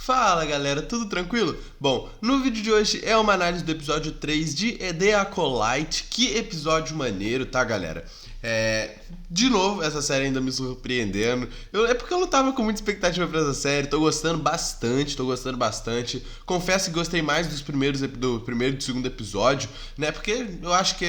Fala galera, tudo tranquilo? Bom, no vídeo de hoje é uma análise do episódio 3 de The Acolyte. Que episódio maneiro, tá galera? De novo, essa série ainda me surpreendendo. É porque eu não tava com muita expectativa pra essa série. Tô gostando bastante. Confesso que gostei mais do primeiro e do segundo episódio, né? Porque eu acho que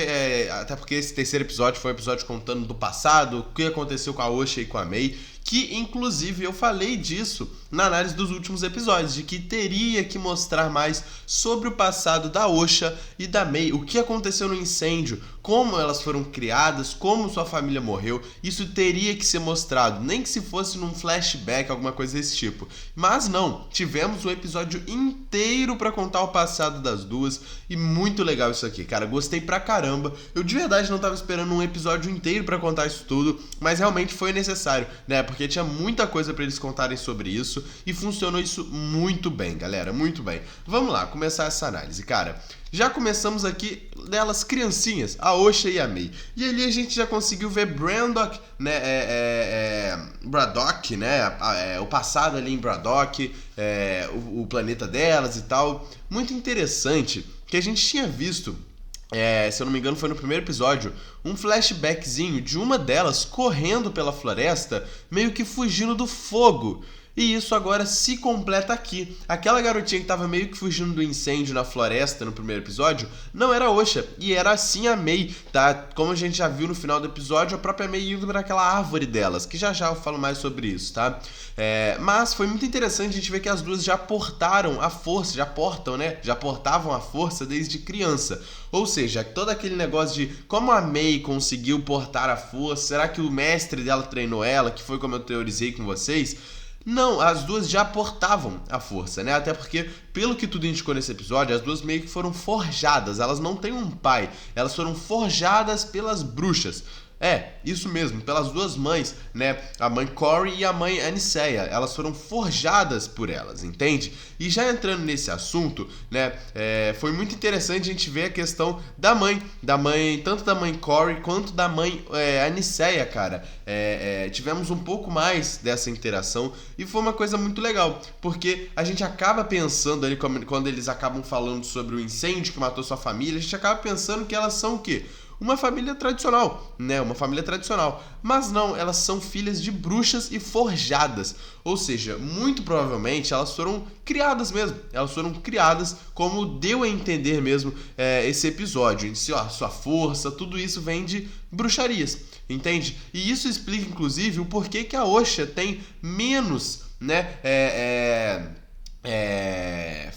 até porque esse terceiro episódio foi um episódio contando do passado, o que aconteceu com a Osha e com a Mei. Que, inclusive, eu falei disso na análise dos últimos episódios, de que teria que mostrar mais sobre o passado da Osha e da Mei, o que aconteceu no incêndio, como elas foram criadas, como sua família morreu. Isso teria que ser mostrado, nem que se fosse num flashback, alguma coisa desse tipo. Mas não, tivemos um episódio inteiro pra contar o passado das duas, e muito legal isso aqui, cara, gostei pra caramba. Eu de verdade não tava esperando um episódio inteiro pra contar isso tudo, mas realmente foi necessário, né, porque tinha muita coisa pra eles contarem sobre isso, e funcionou isso muito bem, galera, muito bem. Vamos lá, começar essa análise, cara. Já começamos aqui delas criancinhas, a Osha e a Mei. E ali a gente já conseguiu ver Braddock, né, Braddock, né, o passado ali em Braddock, o planeta delas e tal. Muito interessante que a gente tinha visto, se eu não me engano foi no primeiro episódio, um flashbackzinho de uma delas correndo pela floresta, meio que fugindo do fogo. E isso agora se completa aqui. Aquela garotinha que tava meio que fugindo do incêndio na floresta no primeiro episódio não era a Osha, e era sim a Mei, tá? Como a gente já viu no final do episódio, a própria Mei indo para aquela árvore delas, que já eu falo mais sobre isso, tá? Mas foi muito interessante a gente ver que as duas já portaram a força, já portavam a força desde criança. Ou seja, todo aquele negócio de como a Mei conseguiu portar a força, será que o mestre dela treinou ela, que foi como eu teorizei com vocês? Não, as duas já portavam a força, né? Até porque, pelo que tudo indicou nesse episódio, as duas meio que foram forjadas. Elas não têm um pai, elas foram forjadas pelas bruxas. Isso mesmo, pelas duas mães, né? A mãe Corey e a mãe Aniceia. Elas foram forjadas por elas, entende? E já entrando nesse assunto, né? Foi muito interessante a gente ver a questão da mãe, tanto da mãe Corey quanto da mãe Aniceia, cara. Tivemos um pouco mais dessa interação e foi uma coisa muito legal, porque a gente acaba pensando ali, quando eles acabam falando sobre o incêndio que matou sua família, a gente acaba pensando que elas são o quê? Uma família tradicional, né? Uma família tradicional. Mas não, elas são filhas de bruxas e forjadas. Ou seja, muito provavelmente elas foram criadas mesmo. Elas foram criadas como deu a entender mesmo esse episódio. Em si, sua força, tudo isso vem de bruxarias, entende? E isso explica, inclusive, o porquê que a Osha tem menos, né?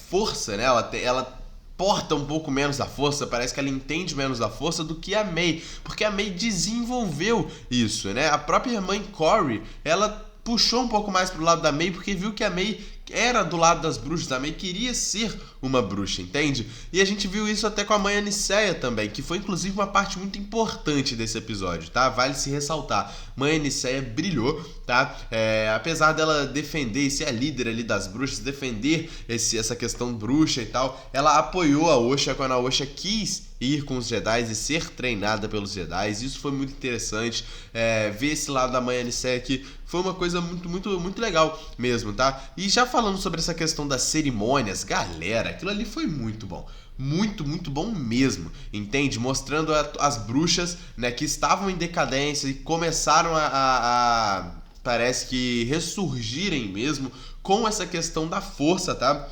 Força, né? Ela porta um pouco menos da força, parece que ela entende menos da força do que a Mei, porque a Mei desenvolveu isso, né? A própria mãe Corey, ela puxou um pouco mais pro lado da Mei, porque viu que a Mei era do lado das bruxas, a Mei queria ser uma bruxa, entende? E a gente viu isso até com a mãe Aniceia também, que foi inclusive uma parte muito importante desse episódio, tá? Vale se ressaltar. Mãe Aniceia brilhou, tá? Apesar dela defender e ser a líder ali das bruxas, defender essa questão bruxa e tal, ela apoiou a Osha quando a Osha quis ir com os Jedi e ser treinada pelos Jedi. Isso foi muito interessante. Ver esse lado da mãe Aniceia aqui foi uma coisa muito, muito, muito legal mesmo, tá? E já falando sobre essa questão das cerimônias, galera, aquilo ali foi muito bom. Muito, muito bom mesmo, entende? Mostrando as bruxas, né, que estavam em decadência e começaram parece que ressurgirem mesmo com essa questão da força, tá?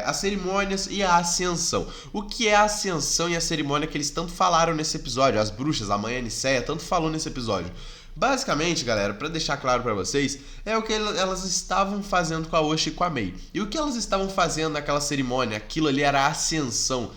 As cerimônias e a ascensão. O que é a ascensão e a cerimônia que eles tanto falaram nesse episódio? As bruxas, a mãe Aniceia, tanto falou nesse episódio. Basicamente, galera, pra deixar claro pra vocês, é o que elas estavam fazendo com a Osha e com a Mei. E o que elas estavam fazendo naquela cerimônia, aquilo ali era a ascensão.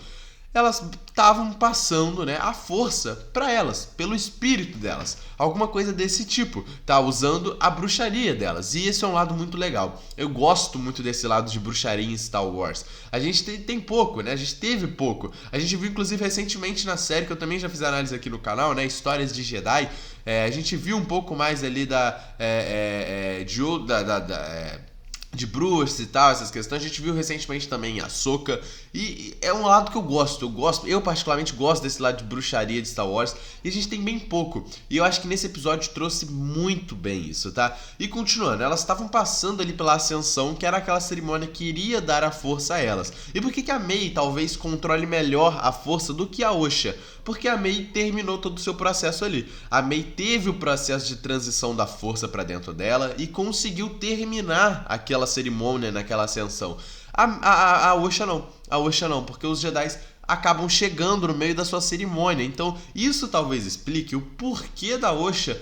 Elas estavam passando, né, a força para elas, pelo espírito delas, alguma coisa desse tipo, tá? Usando a bruxaria delas, e esse é um lado muito legal. Eu gosto muito desse lado de bruxaria em Star Wars. A gente tem pouco, né? A gente teve pouco. A gente viu, inclusive, recentemente na série, que eu também já fiz análise aqui no canal, né, Histórias de Jedi, a gente viu um pouco mais ali de bruxas e tal, essas questões. A gente viu recentemente também em Ahsoka. E é um lado que eu gosto. Eu particularmente gosto desse lado de bruxaria de Star Wars. E a gente tem bem pouco. E eu acho que nesse episódio trouxe muito bem isso, tá? E continuando, elas estavam passando ali pela Ascensão, que era aquela cerimônia que iria dar a força a elas. E por que a Mei talvez controle melhor a força do que a Osha? Porque a Mei terminou todo o seu processo ali. A Mei teve o processo de transição da força pra dentro dela e conseguiu terminar aquela cerimônia naquela ascensão. A Osha não. A Osha não, porque os Jedi acabam chegando no meio da sua cerimônia. Então, isso talvez explique o porquê da Osha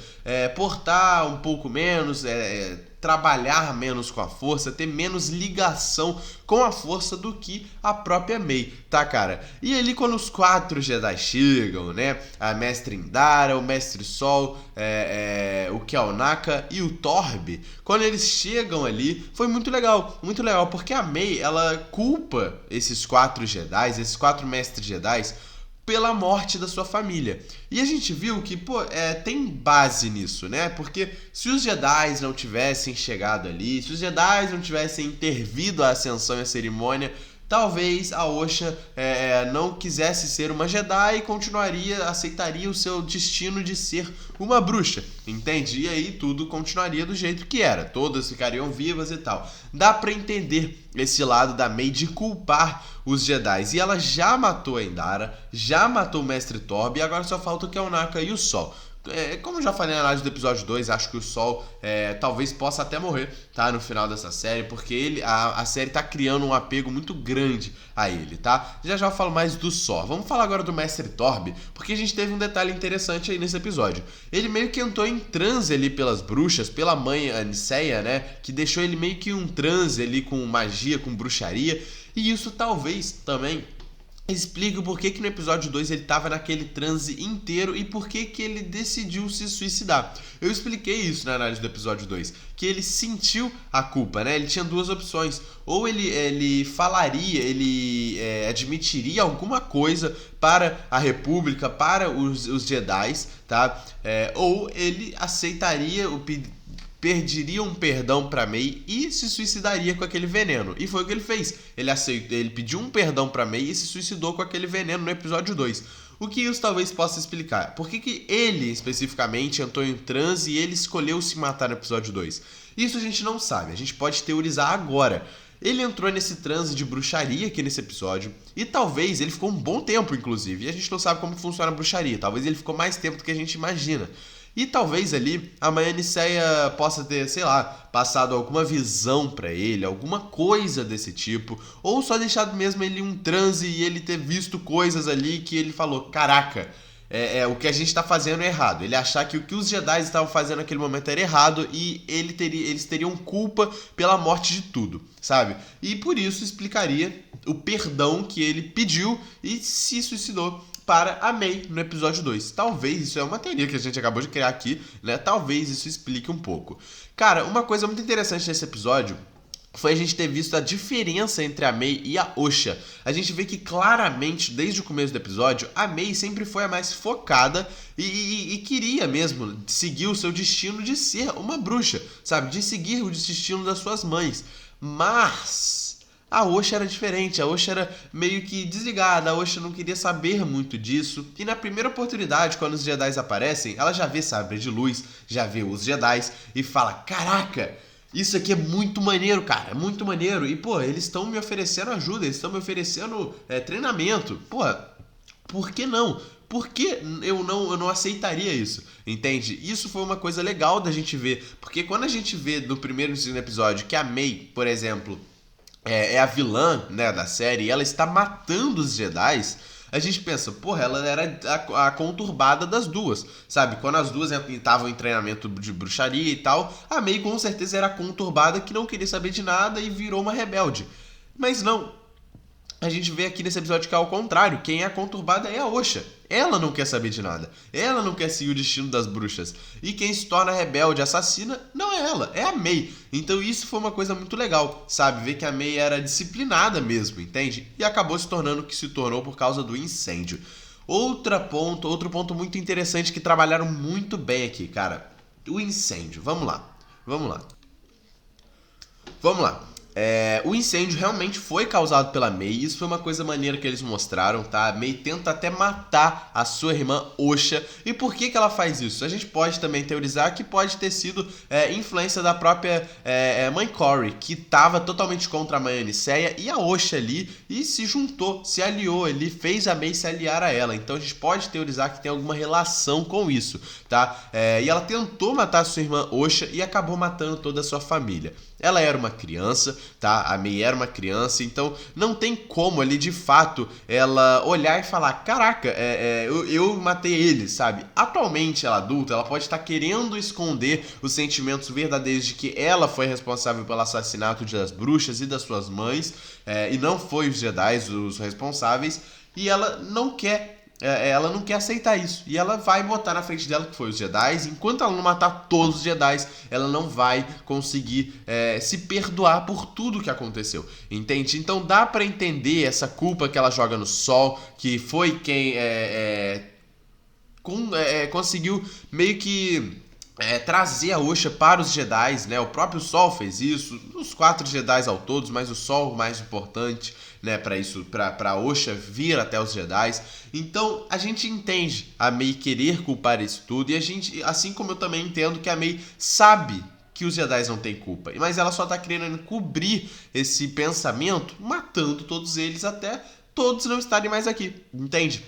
portar um pouco menos, trabalhar menos com a força, ter menos ligação com a força do que a própria Mei, tá, cara? E ali quando os 4 Jedi chegam, né? A Mestre Indara, o Mestre Sol, o Kelnaka e o Torb, quando eles chegam ali, foi muito legal, porque a Mei, ela culpa esses 4 Jedi, esses 4 Mestres Jedi, pela morte da sua família. E a gente viu que, tem base nisso, né? Porque se os Jedi não tivessem chegado ali, se os Jedi não tivessem intervido a ascensão e a cerimônia, talvez a Osha não quisesse ser uma Jedi e aceitaria o seu destino de ser uma bruxa, entende? E aí tudo continuaria do jeito que era, todas ficariam vivas e tal. Dá pra entender esse lado da Mei de culpar os Jedi. E ela já matou a Indara, já matou o Mestre Torb e agora só falta o Kelnaka e o Sol. Como eu já falei na análise do episódio 2, acho que o Sol talvez possa até morrer, tá? No final dessa série, porque a série tá criando um apego muito grande a ele, tá? Já eu falo mais do Sol. Vamos falar agora do Mestre Torb, porque a gente teve um detalhe interessante aí nesse episódio. Ele meio que entrou em transe ali pelas bruxas, pela mãe Aniceia, né? Que deixou ele meio que em um transe ali com magia, com bruxaria. E isso talvez também explica o porquê que no episódio 2 ele tava naquele transe inteiro e por que ele decidiu se suicidar. Eu expliquei isso na análise do episódio 2, que ele sentiu a culpa, né? Ele tinha duas opções. Ou ele falaria, ele admitiria alguma coisa para a República, para os Jedi, tá? Ou ele aceitaria pediria um perdão pra Mei e se suicidaria com aquele veneno. E foi o que ele fez. Ele pediu um perdão pra Mei e se suicidou com aquele veneno no episódio 2. O que isso talvez possa explicar? Por que ele, especificamente, entrou em transe e ele escolheu se matar no episódio 2? Isso a gente não sabe, a gente pode teorizar agora. Ele entrou nesse transe de bruxaria aqui nesse episódio e talvez ele ficou um bom tempo, inclusive. E a gente não sabe como funciona a bruxaria. Talvez ele ficou mais tempo do que a gente imagina. E talvez ali a mãe Aniceia possa ter, sei lá, passado alguma visão pra ele, alguma coisa desse tipo, ou só deixado mesmo ele em um transe e ele ter visto coisas ali que ele falou, caraca, o que a gente tá fazendo é errado. Ele achar que o que os Jedi estavam fazendo naquele momento era errado e eles teriam culpa pela morte de tudo, sabe? E por isso explicaria o perdão que ele pediu e se suicidou para a Mei no episódio 2. Talvez, isso é uma teoria que a gente acabou de criar aqui, né? Talvez isso explique um pouco. Cara, uma coisa muito interessante nesse episódio foi a gente ter visto a diferença entre a Mei e a Osha. A gente vê que claramente, desde o começo do episódio, a Mei sempre foi a mais focada e queria mesmo seguir o seu destino de ser uma bruxa, sabe? De seguir o destino das suas mães. Mas a Osha era diferente, a Osha era meio que desligada, a Osha não queria saber muito disso. E na primeira oportunidade, quando os Jedi aparecem, ela já vê sabre de luz, já vê os Jedi e fala, caraca, isso aqui é muito maneiro, cara, é muito maneiro. E, eles estão me oferecendo ajuda, eles estão me oferecendo treinamento. Por que não? Por que eu não aceitaria isso? Entende? Isso foi uma coisa legal da gente ver. Porque quando a gente vê no primeiro e no segundo episódio que a Mei, por exemplo, é a vilã, né, da série e ela está matando os Jedi, a gente pensa, ela era a conturbada das duas, sabe? Quando as duas estavam em treinamento de bruxaria e tal, a Mei com certeza era a conturbada que não queria saber de nada e virou uma rebelde. Mas não. A gente vê aqui nesse episódio que é ao contrário. Quem é a conturbada é a Osha. Ela não quer saber de nada. Ela não quer seguir o destino das bruxas. E quem se torna rebelde, assassina, não é ela, é a Mei. Então isso foi uma coisa muito legal, sabe? Ver que a Mei era disciplinada mesmo, entende? E acabou se tornando o que se tornou por causa do incêndio. Outro ponto muito interessante que trabalharam muito bem aqui, cara. O incêndio. Vamos lá. vamos lá. O incêndio realmente foi causado pela Mei. Isso foi uma coisa maneira que eles mostraram, tá? A Mei tenta até matar a sua irmã Osha. E por que ela faz isso? A gente pode também teorizar que pode ter sido influência da própria mãe Corey, que estava totalmente contra a mãe Aniceia e a Osha ali, e se juntou, se aliou ali, fez a Mei se aliar a ela. Então a gente pode teorizar que tem alguma relação com isso, tá? E ela tentou matar a sua irmã Osha e acabou matando toda a sua família. Ela era uma criança, tá? A Mei era uma criança, então não tem como ali, de fato, ela olhar e falar, caraca, eu matei ele, sabe? Atualmente, ela adulta, ela pode estar querendo esconder os sentimentos verdadeiros de que ela foi responsável pelo assassinato das bruxas e das suas mães, e não foi os Jedi os responsáveis, e ela não quer aceitar isso. E ela vai botar na frente dela que foi os Jedi. Enquanto ela não matar todos os Jedi, ela não vai conseguir se perdoar por tudo que aconteceu. Entende? Então dá pra entender essa culpa que ela joga no Sol, que foi quem conseguiu meio que trazer a Osha para os Jedi, né? O próprio Sol fez isso, os 4 Jedi ao todos, mas o Sol o mais importante, né? Para isso, para Osha vir até os Jedi. Então a gente entende a Mei querer culpar isso tudo, e a gente, assim como eu também entendo que a Mei sabe que os Jedi não têm culpa, mas ela só tá querendo cobrir esse pensamento, matando todos eles até todos não estarem mais aqui, entende?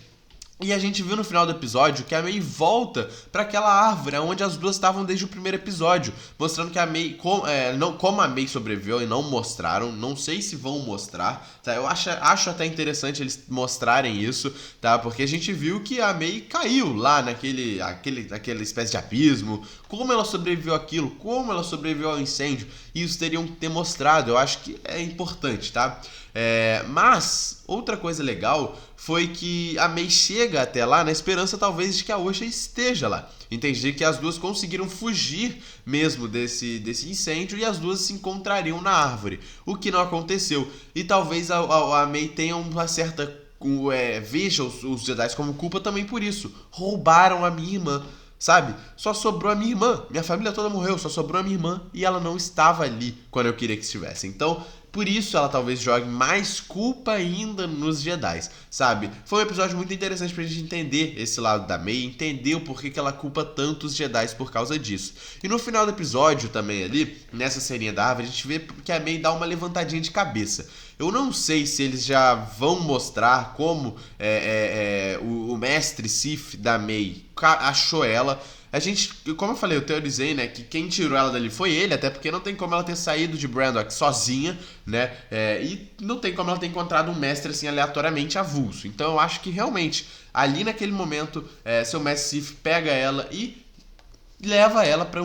E a gente viu no final do episódio que a Mei volta para aquela árvore onde as duas estavam desde o primeiro episódio, mostrando que a Mei, como a Mei sobreviveu, e não mostraram, não sei se vão mostrar, tá? Eu acho até interessante eles mostrarem isso, tá? Porque a gente viu que a Mei caiu lá naquela espécie de abismo, como ela sobreviveu àquilo, como ela sobreviveu ao incêndio, e isso teriam que ter mostrado, eu acho que é importante, tá? Mas outra coisa legal foi que a Mei chega até lá na esperança talvez de que a Osha esteja lá. Entendi que as duas conseguiram fugir mesmo desse incêndio e as duas se encontrariam na árvore, o que não aconteceu. E talvez a Mei tenha uma certa veja os Jedi como culpa também por isso. Roubaram a minha irmã, sabe? Só sobrou a minha irmã. Minha família toda morreu, só sobrou a minha irmã e ela não estava ali quando eu queria que estivesse. Então, por isso ela talvez jogue mais culpa ainda nos Jedi, sabe? Foi um episódio muito interessante pra gente entender esse lado da Mei, entender o porquê que ela culpa tanto os Jedi por causa disso. E no final do episódio também ali, nessa serinha da árvore, a gente vê que a Mei dá uma levantadinha de cabeça. Eu não sei se eles já vão mostrar como o mestre Sith da Mei achou ela. A gente, como eu falei, eu teorizei, né, que quem tirou ela dali foi ele, até porque não tem como ela ter saído de Brandok sozinha, né, e não tem como ela ter encontrado um mestre assim aleatoriamente avulso. Então eu acho que realmente, ali naquele momento, seu mestre Sith pega ela e leva ela pra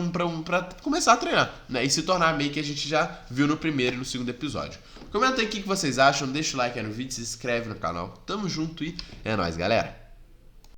começar a treinar, né, e se tornar meio que a gente já viu no primeiro e no segundo episódio. Comenta aí o que vocês acham, deixa o like aí no vídeo, se inscreve no canal. Tamo junto e é nóis, galera!